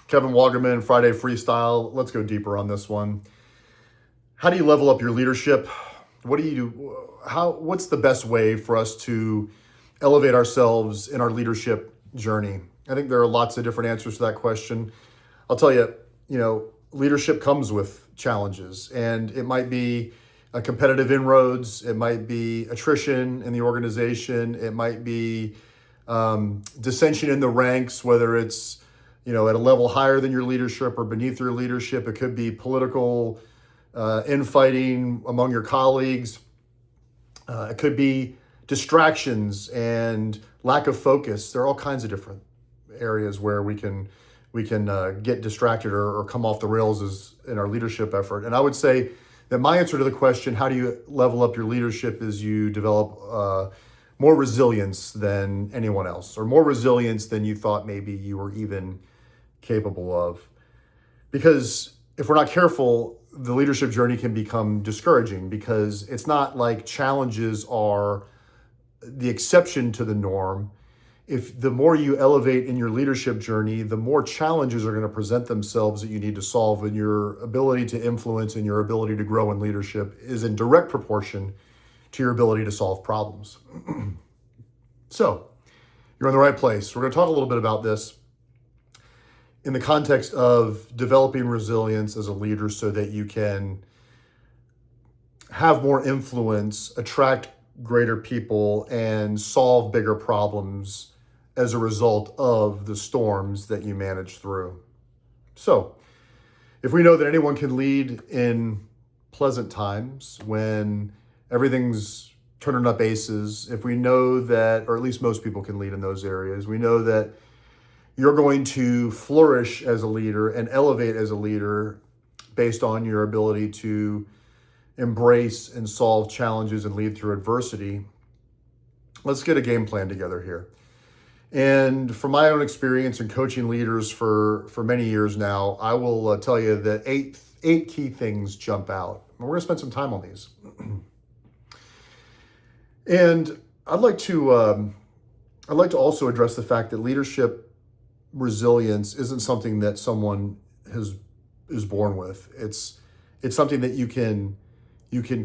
Kevin Wagerman, Friday Freestyle. Let's go deeper on this one. How do you level up your leadership? What do you do? What's the best way for us to elevate ourselves in our leadership journey? I think there are lots of different answers to that question. I'll tell you, leadership comes with challenges, and it might be a competitive inroads. It might be attrition in the organization. It might be dissension in the ranks, whether it's at a level higher than your leadership or beneath your leadership. It could be political infighting among your colleagues. It could be distractions and lack of focus. There are all kinds of different areas where we can get distracted or come off the rails in our leadership effort. And I would say that my answer to the question, how do you level up your leadership, is you develop more resilience than anyone else, or more resilience than you thought maybe you were even capable of. Because if we're not careful, the leadership journey can become discouraging, because it's not like challenges are the exception to the norm. If the more you elevate in your leadership journey, the more challenges are going to present themselves that you need to solve, and your ability to influence and your ability to grow in leadership is in direct proportion to your ability to solve problems. So you're in the right place. We're going to talk a little bit about this in the context of developing resilience as a leader so that you can have more influence, attract greater people, and solve bigger problems as a result of the storms that you manage through. So, if we know that anyone can lead in pleasant times when everything's turning up aces, if we know that, or at least most people can lead in those areas, we know that you're going to flourish as a leader and elevate as a leader based on your ability to embrace and solve challenges and lead through adversity. Let's get a game plan together here. And from my own experience in coaching leaders for many years now, I will tell you that eight key things jump out. And we're going to spend some time on these. And I'd like to also address the fact that leadership resilience isn't something that someone is born with. It's something that you can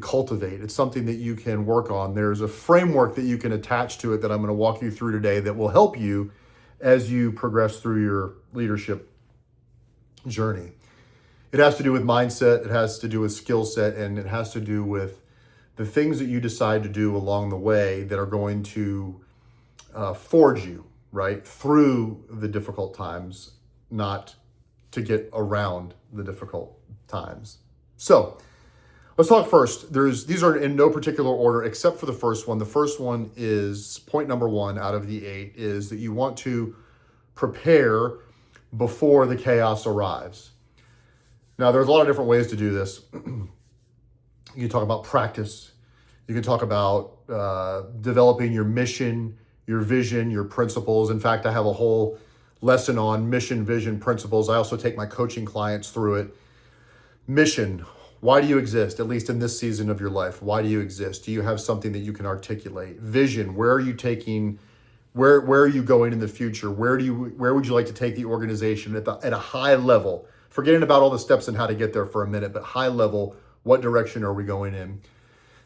cultivate. It's something that you can work on. There's a framework that you can attach to it that I'm going to walk you through today that will help you as you progress through your leadership journey. It has to do with mindset, it has to do with skill set, and it has to do with the things that you decide to do along the way that are going to forge you, right, through the difficult times, not to get around the difficult times. So let's talk first. These are in no particular order except for the first one. The first one is point number 1 out of the 8, is that you want to prepare before the chaos arrives. Now, there's a lot of different ways to do this. You can talk about practice. You can talk about developing your mission, your vision, your principles. In fact, I have a whole lesson on mission, vision, principles. I also take my coaching clients through it. Mission. Why do you exist, at least in this season of your life? Why do you exist? Do you have something that you can articulate? Vision. Where are you taking? Where are you going in the future? Where would you like to take the organization at a high level? Forgetting about all the steps and how to get there for a minute, but high level, what direction are we going in?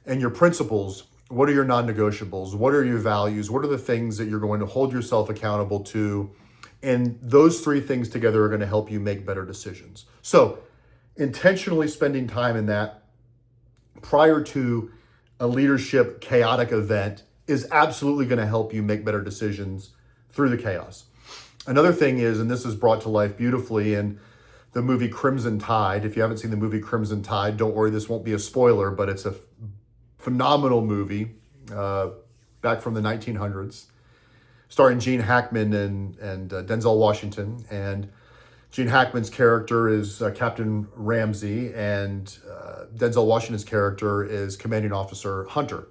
And your principles. What are your non-negotiables? What are your values? What are the things that you're going to hold yourself accountable to? And those 3 things together are going to help you make better decisions. So intentionally spending time in that prior to a leadership chaotic event is absolutely going to help you make better decisions through the chaos. Another thing is, and this is brought to life beautifully in the movie Crimson Tide. If you haven't seen the movie Crimson Tide, don't worry, this won't be a spoiler, but it's a phenomenal movie back from the 1900s, starring Gene Hackman and Denzel Washington. And Gene Hackman's character is Captain Ramsey, and Denzel Washington's character is Commanding Officer Hunter.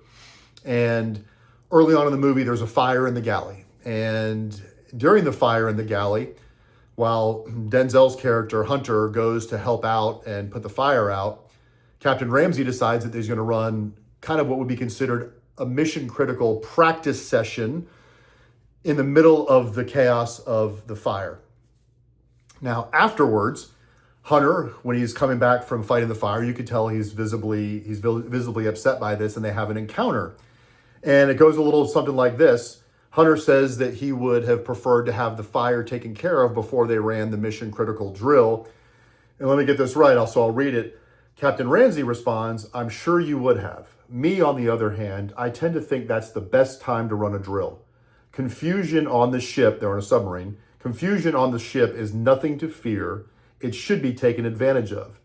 And early on in the movie, there's a fire in the galley. And during the fire in the galley, while Denzel's character Hunter goes to help out and put the fire out, Captain Ramsey decides that he's going to run kind of what would be considered a mission critical practice session in the middle of the chaos of the fire. Now, afterwards, Hunter, when he's coming back from fighting the fire, you could tell he's visibly upset by this, and they have an encounter. And it goes a little something like this. Hunter says that he would have preferred to have the fire taken care of before they ran the mission critical drill. And let me get this right, so I'll read it. Captain Ramsey responds, "I'm sure you would have. Me, on the other hand, I tend to think that's the best time to run a drill. Confusion on the ship," they're on a submarine, "confusion on the ship is nothing to fear. It should be taken advantage of.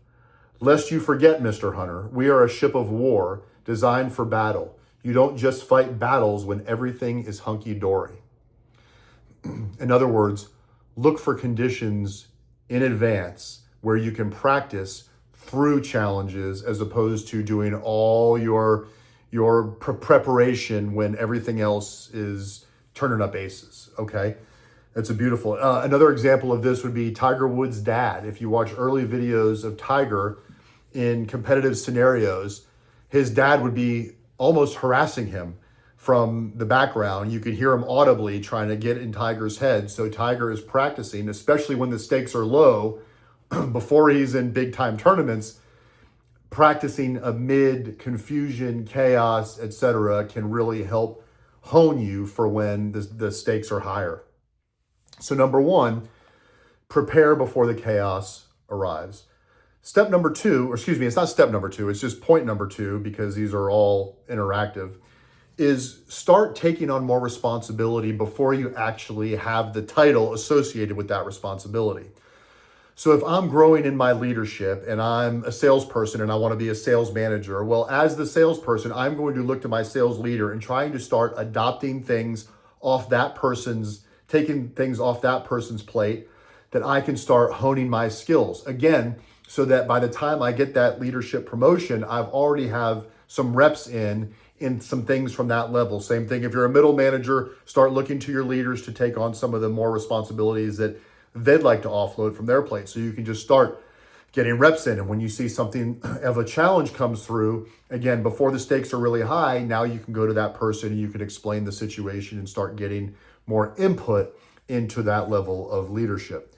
Lest you forget, Mr. Hunter, we are a ship of war designed for battle. You don't just fight battles when everything is hunky-dory." In other words, look for conditions in advance where you can practice through challenges as opposed to doing all your preparation when everything else is turning up aces, okay? That's a beautiful. Another example of this would be Tiger Woods' dad. If you watch early videos of Tiger in competitive scenarios, his dad would be almost harassing him from the background. You could hear him audibly trying to get in Tiger's head. So Tiger is practicing, especially when the stakes are low, before he's in big time tournaments. Practicing amid confusion, chaos, etc., can really help hone you for when the stakes are higher. So number one, prepare before the chaos arrives. Step number two, or excuse me, it's not step number two, it's just point number two, because these are all interactive, is start taking on more responsibility before you actually have the title associated with that responsibility. So if I'm growing in my leadership and I'm a salesperson and I want to be a sales manager, well, as the salesperson, I'm going to look to my sales leader and trying to start adopting things off that person's, taking things off that person's plate, that I can start honing my skills. Again, so that by the time I get that leadership promotion, I've already have some reps in some things from that level. Same thing, if you're a middle manager, start looking to your leaders to take on some of the more responsibilities that they'd like to offload from their plate. So you can just start getting reps in. And when you see something of a challenge comes through, again, before the stakes are really high, now you can go to that person and you can explain the situation and start getting more input into that level of leadership.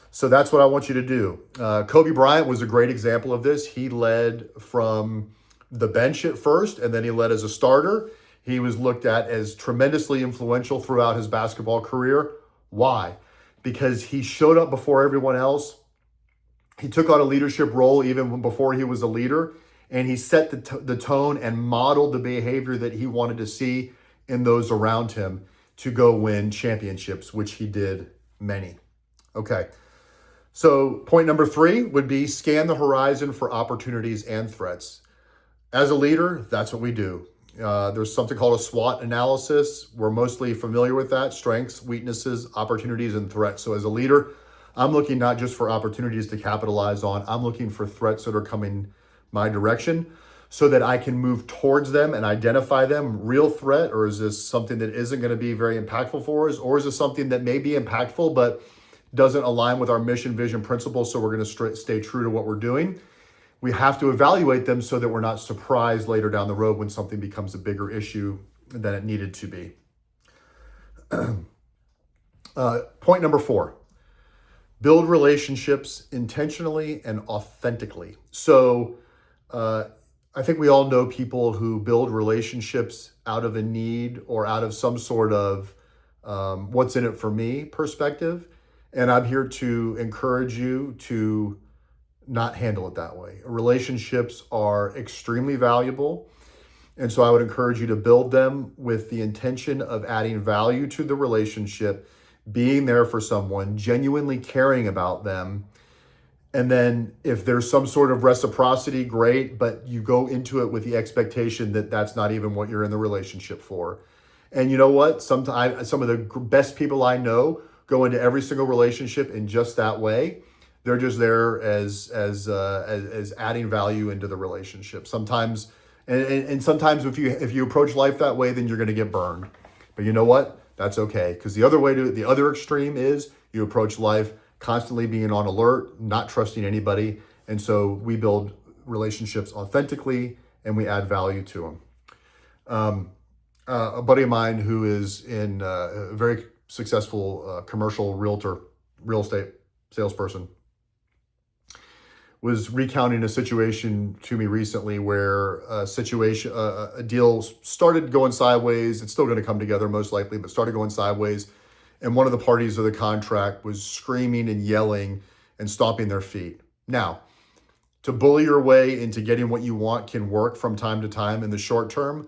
So that's what I want you to do. Kobe Bryant was a great example of this. He led from the bench at first, and then he led as a starter. He was looked at as tremendously influential throughout his basketball career. Why? Because he showed up before everyone else. He took on a leadership role even before he was a leader, and he set the tone and modeled the behavior that he wanted to see in those around him to go win championships, which he did many. Okay. So point number 3 would be scan the horizon for opportunities and threats. As a leader, that's what we do. There's something called a SWOT analysis. We're mostly familiar with that: strengths, weaknesses, opportunities, and threats. So as a leader, I'm looking not just for opportunities to capitalize on, I'm looking for threats that are coming my direction so that I can move towards them and identify them. Real threat, or is this something that isn't going to be very impactful for us? Or is this something that may be impactful but doesn't align with our mission, vision, principles, so we're going to stay true to what we're doing? We have to evaluate them so that we're not surprised later down the road when something becomes a bigger issue than it needed to be. Point number 4, build relationships intentionally and authentically. So I think we all know people who build relationships out of a need or out of some sort of what's in it for me perspective. And I'm here to encourage you to not handle it that way. Relationships are extremely valuable. And so I would encourage you to build them with the intention of adding value to the relationship, being there for someone, genuinely caring about them. And then if there's some sort of reciprocity, great, but you go into it with the expectation that that's not even what you're in the relationship for. And you know what? Sometimes some of the best people I know go into every single relationship in just that way. They're just there as adding value into the relationship. Sometimes, and sometimes if you approach life that way, then you're going to get burned. But you know what? That's okay, because the other extreme is you approach life constantly being on alert, not trusting anybody, and so we build relationships authentically and we add value to them. A buddy of mine who is in a very successful commercial real estate salesperson, was recounting a situation to me recently where a deal started going sideways. It's still going to come together most likely, but started going sideways. And one of the parties of the contract was screaming and yelling and stomping their feet. Now, to bully your way into getting what you want can work from time to time in the short term,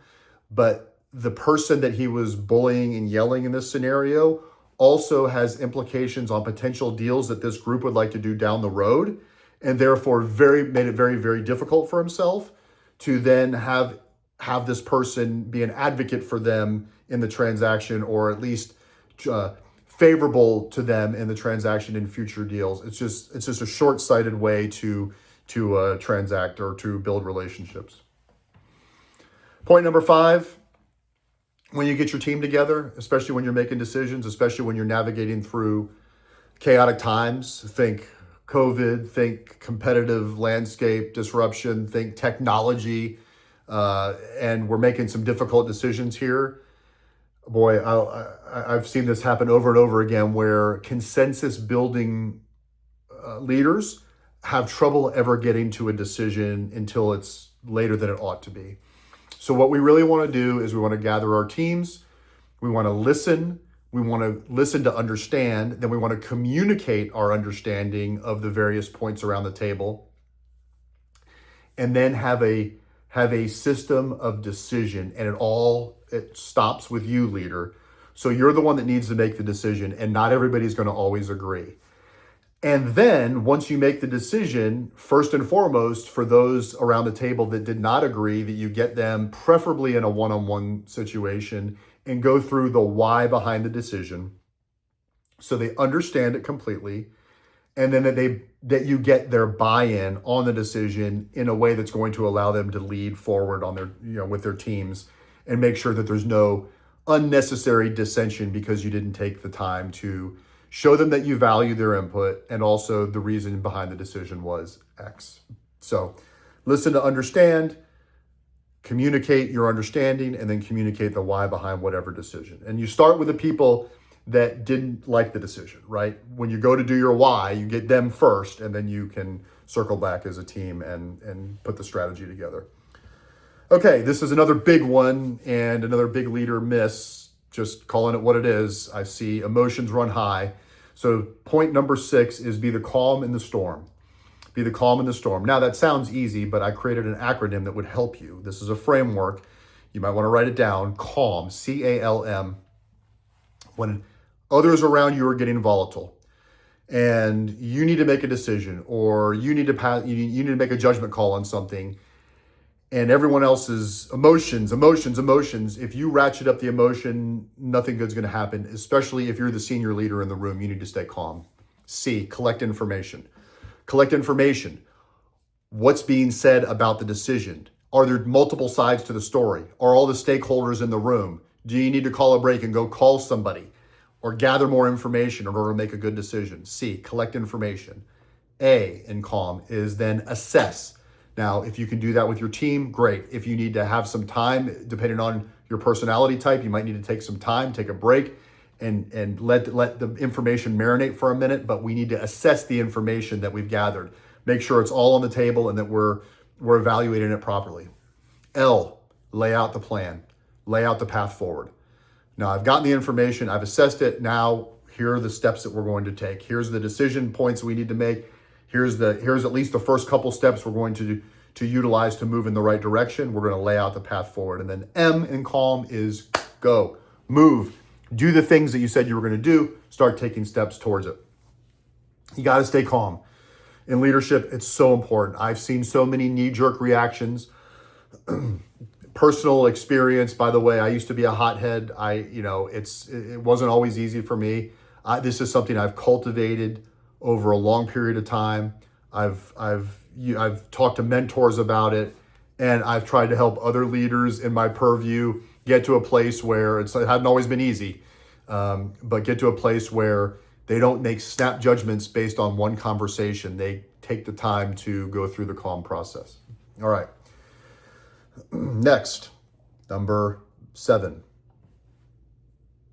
but the person that he was bullying and yelling in this scenario also has implications on potential deals that this group would like to do down the road, and therefore made it very, very difficult for himself to then have this person be an advocate for them in the transaction, or at least favorable to them in the transaction in future deals. It's just a short-sighted way to transact or to build relationships. Point number 5, when you get your team together, especially when you're making decisions, especially when you're navigating through chaotic times, think COVID, think competitive landscape disruption, think technology, and we're making some difficult decisions here. Boy, I've seen this happen over and over again where consensus building leaders have trouble ever getting to a decision until it's later than it ought to be. So what we really want to do is we want to gather our teams. We want to listen. We want to listen to understand. Then we want to communicate our understanding of the various points around the table. And then have a system of decision. And it stops with you, leader. So you're the one that needs to make the decision, and not everybody's going to always agree. And then once you make the decision, first and foremost, for those around the table that did not agree, that you get them preferably in a one-on-one situation and go through the why behind the decision so they understand it completely. And then that you get their buy-in on the decision in a way that's going to allow them to lead forward on their, with their teams, and make sure that there's no unnecessary dissension because you didn't take the time to show them that you value their input, and also the reason behind the decision was X. So listen to understand, communicate your understanding, and then communicate the why behind whatever decision. And you start with the people that didn't like the decision, right? When you go to do your why, you get them first, and then you can circle back as a team and put the strategy together. Okay, this is another big one and another big leader miss, just calling it what it is. I see emotions run high. So point number 6 is be the calm in the storm. Be the calm in the storm. Now that sounds easy, but I created an acronym that would help you. This is a framework. You might want to write it down. CALM, C-A-L-M. When others around you are getting volatile and you need to make a decision, or you need to make a judgment call on something, and everyone else's emotions, if you ratchet up the emotion, nothing good's going to happen, especially if you're the senior leader in the room. You need to stay calm. C, collect information. Collect information. What's being said about the decision? Are there multiple sides to the story? Are all the stakeholders in the room? Do you need to call a break and go call somebody or gather more information in order to make a good decision? C, collect information. A, in calm, is then assess. Now, if you can do that with your team, great. If you need to have some time, depending on your personality type, you might need to take some time, take a break, and let the information marinate for a minute. But we need to assess the information that we've gathered. Make sure it's all on the table and that we're evaluating it properly. L, lay out the plan. Lay out the path forward. Now, I've gotten the information, I've assessed it. Now, here are the steps that we're going to take. Here's the decision points we need to make. Here's at least the first couple steps we're going to utilize to move in the right direction. We're going to lay out the path forward. And then M in calm is go, move, do the things that you said you were going to do, start taking steps towards it. You got to stay calm. In leadership, it's so important. I've seen so many knee-jerk reactions. Personal experience, by the way, I used to be a hothead. It wasn't always easy for me. This is something I've cultivated over a long period of time. I've talked to mentors about it, and I've tried to help other leaders in my purview get to a place where it hadn't always been easy, but get to a place where they don't make snap judgments based on one conversation. They take the time to go through the calm process. All right. Next, number 7.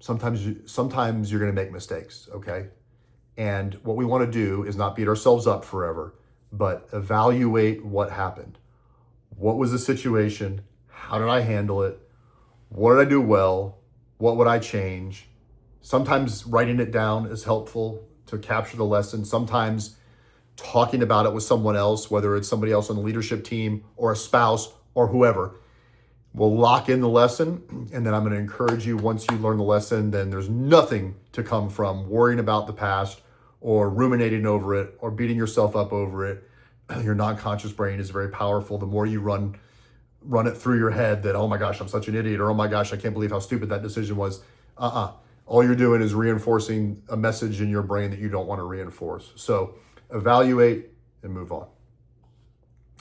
Sometimes you're going to make mistakes, okay? And what we want to do is not beat ourselves up forever, but evaluate what happened. What was the situation? How did I handle it? What did I do well? What would I change? Sometimes writing it down is helpful to capture the lesson. Sometimes talking about it with someone else, whether it's somebody else on the leadership team or a spouse or whoever, will lock in the lesson. And then I'm going to encourage you, once you learn the lesson, then there's nothing to come from worrying about the past or ruminating over it or beating yourself up over it. Your non-conscious brain is very powerful. The more you run it through your head that, oh my gosh, I'm such an idiot, or oh my gosh, I can't believe how stupid that decision was. All you're doing is reinforcing a message in your brain that you don't want to reinforce. So evaluate and move on.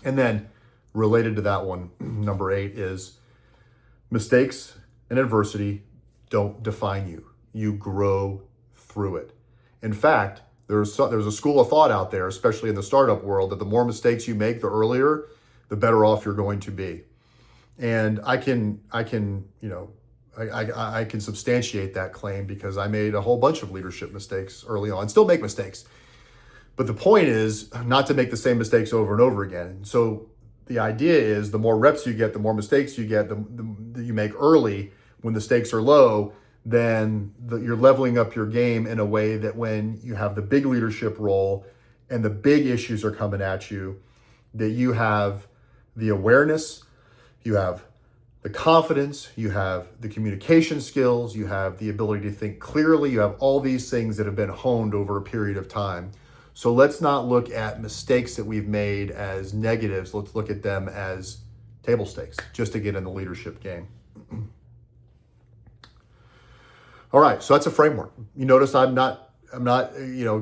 And then related to that one, number 8 is mistakes and adversity don't define you. You grow through it. In fact, there's a school of thought out there, especially in the startup world, that the more mistakes you make, the earlier, the better off you're going to be. And I can substantiate that claim because I made a whole bunch of leadership mistakes early on, still make mistakes. But the point is not to make the same mistakes over and over again. So the idea is the more reps you get, the more mistakes you get, that you make early when the stakes are low, then you're leveling up your game in a way that when you have the big leadership role and the big issues are coming at you, that you have the awareness, you have the confidence, you have the communication skills, you have the ability to think clearly, you have all these things that have been honed over a period of time. So let's not look at mistakes that we've made as negatives. Let's look at them as table stakes, just to get in the leadership game. All right, so that's a framework. You notice I'm not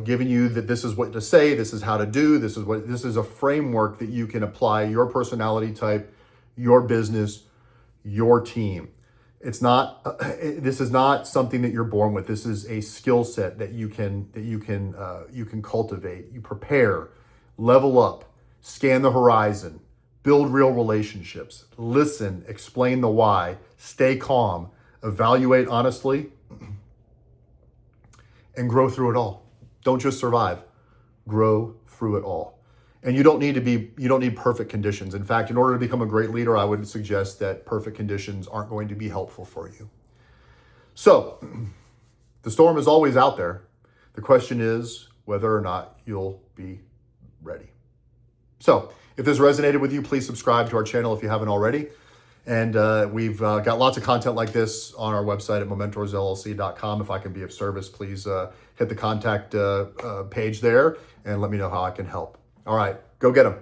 giving you that this is what to say, this is how to do, this is a framework that you can apply your personality type, your business, your team. This is not something that you're born with. This is a skill set that you can cultivate. You prepare, level up, scan the horizon, build real relationships, listen, explain the why, stay calm, evaluate honestly, and grow through it all. Don't just survive, grow through it all. And you don't need perfect conditions. In fact, in order to become a great leader, I would suggest that perfect conditions aren't going to be helpful for you. So the storm is always out there. The question is whether or not you'll be ready. So if this resonated with you, please subscribe to our channel if you haven't already. And we've got lots of content like this on our website at momentorsllc.com. If I can be of service, please hit the contact page there and let me know how I can help. All right, go get them.